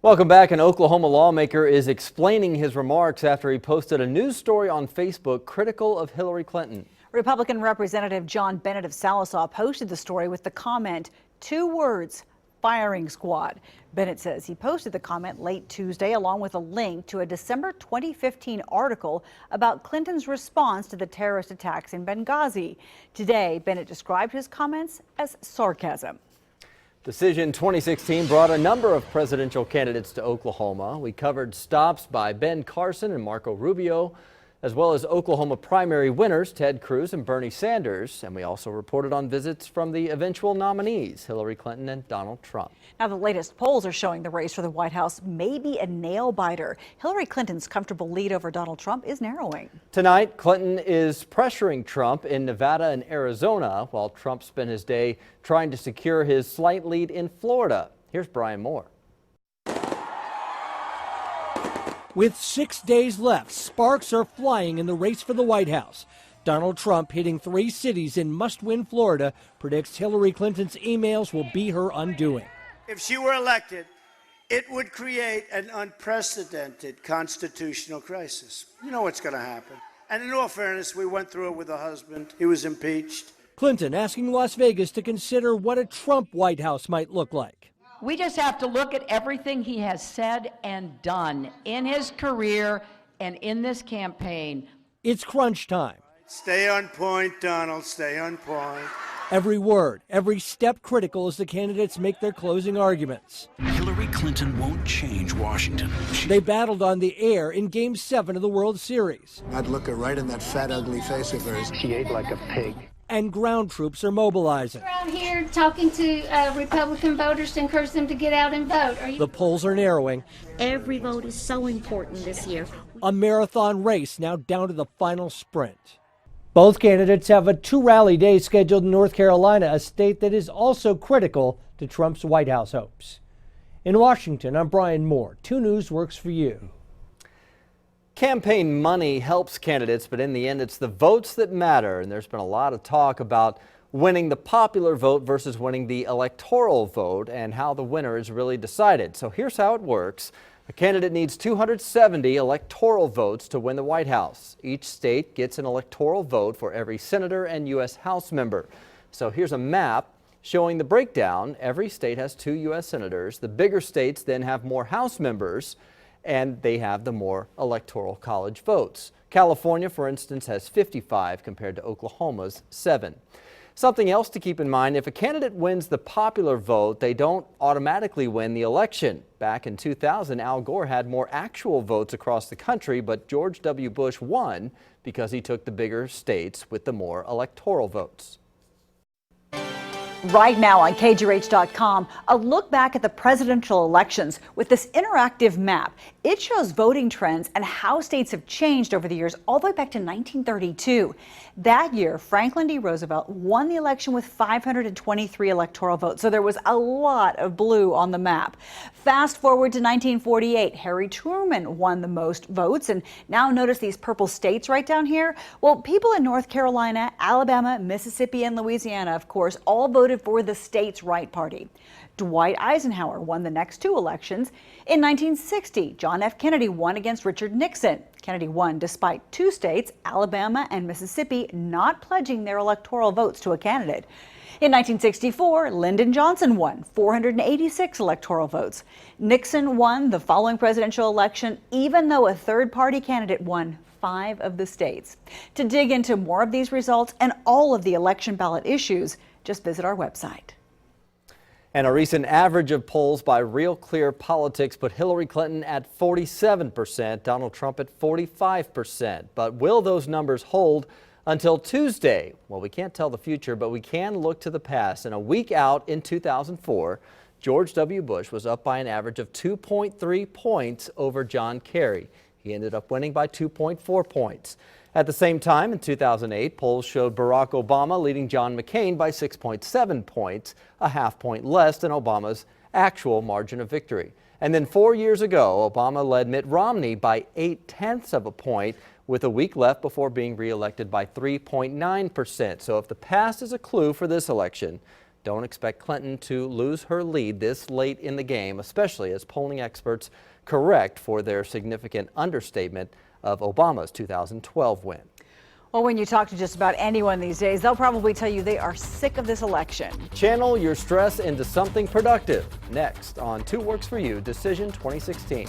Welcome back. An Oklahoma lawmaker is explaining his remarks after he posted a news story on Facebook critical of Hillary Clinton. Republican Representative John Bennett of Sallisaw posted the story with the comment, 2 words, firing squad. Bennett says he posted the comment late Tuesday along with a link to a December 2015 article about Clinton's response to the terrorist attacks in Benghazi. Today, Bennett described his comments as sarcasm. Decision 2016 brought a number of presidential candidates to Oklahoma. We covered stops by Ben Carson and Marco Rubio, as well as Oklahoma primary winners Ted Cruz and Bernie Sanders. And we also reported on visits from the eventual nominees, Hillary Clinton and Donald Trump. Now, the latest polls are showing the race for the White House may be a nail-biter. Hillary Clinton's comfortable lead over Donald Trump is narrowing. Tonight, Clinton is pressuring Trump in Nevada and Arizona, while Trump spent his day trying to secure his slight lead in Florida. Here's Brian Moore. With 6 days left, sparks are flying in the race for the White House. Donald Trump, hitting 3 cities in must-win Florida, predicts Hillary Clinton's emails will be her undoing. If she were elected, it would create an unprecedented constitutional crisis. You know what's going to happen. And in all fairness, we went through it with her husband. He was impeached. Clinton asking Las Vegas to consider what a Trump White House might look like. We just have to look at everything he has said and done in his career and in this campaign. It's crunch time. Stay on point, Donald, stay on point. Every word, every step critical as the candidates make their closing arguments. Hillary Clinton won't change Washington. They battled on the air in Game 7 of the World Series. I'd look her right in that fat, ugly face of hers. She ate like a pig. And ground troops are mobilizing. We're out here talking to Republican voters to encourage them to get out and vote. The polls are narrowing. Every vote is so important this year. A marathon race now down to the final sprint. Both candidates have a 2-rally day scheduled in North Carolina, a state that is also critical to Trump's White House hopes. In Washington, I'm Brian Moore. 2 News works for you. Campaign money helps candidates, but in the end, it's the votes that matter. And there's been a lot of talk about winning the popular vote versus winning the electoral vote and how the winner is really decided. So here's how it works. A candidate needs 270 electoral votes to win the White House. Each state gets an electoral vote for every senator and U.S. House member. So here's a map showing the breakdown. Every state has 2 U.S. senators. The bigger states then have more House members, and they have the more electoral college votes. California, for instance, has 55 compared to Oklahoma's 7. Something else to keep in mind, if a candidate wins the popular vote, they don't automatically win the election. Back in 2000, Al Gore had more actual votes across the country, but George W. Bush won because he took the bigger states with the more electoral votes. Right now on KJRH.com, a look back at the presidential elections with this interactive map. It shows voting trends and how states have changed over the years all the way back to 1932. That year, Franklin D. Roosevelt won the election with 523 electoral votes, so there was a lot of blue on the map. Fast forward to 1948, Harry Truman won the most votes, and now notice these purple states right down here. Well, people in North Carolina, Alabama, Mississippi, and Louisiana, of course, all voted for the states' right party. Dwight Eisenhower won the next 2 elections. In 1960, John F. Kennedy won against Richard Nixon. Kennedy won despite 2 states, Alabama and Mississippi, not pledging their electoral votes to a candidate. In 1964, Lyndon Johnson won 486 electoral votes. Nixon won the following presidential election, even though a third-party candidate won 5 of the states. To dig into more of these results and all of the election ballot issues, just visit our website. And a recent average of polls by Real Clear Politics put Hillary Clinton at 47%, Donald Trump at 45%. But will those numbers hold until Tuesday? Well, we can't tell the future, but we can look to the past. And a week out in 2004, George W. Bush was up by an average of 2.3 points over John Kerry. He ended up winning by 2.4 points. At the same time, in 2008, polls showed Barack Obama leading John McCain by 6.7 points, a half point less than Obama's actual margin of victory. And then 4 years ago, Obama led Mitt Romney by 0.8 of a point, with a week left before being reelected by 3.9%. So if the past is a clue for this election, Don't expect Clinton to lose her lead this late in the game, especially as polling experts correct for their significant understatement of Obama's 2012 win. Well, when you talk to just about anyone these days, they'll probably tell you they are sick of this election. Channel your stress into something productive. Next on 2 Works For You Decision 2016.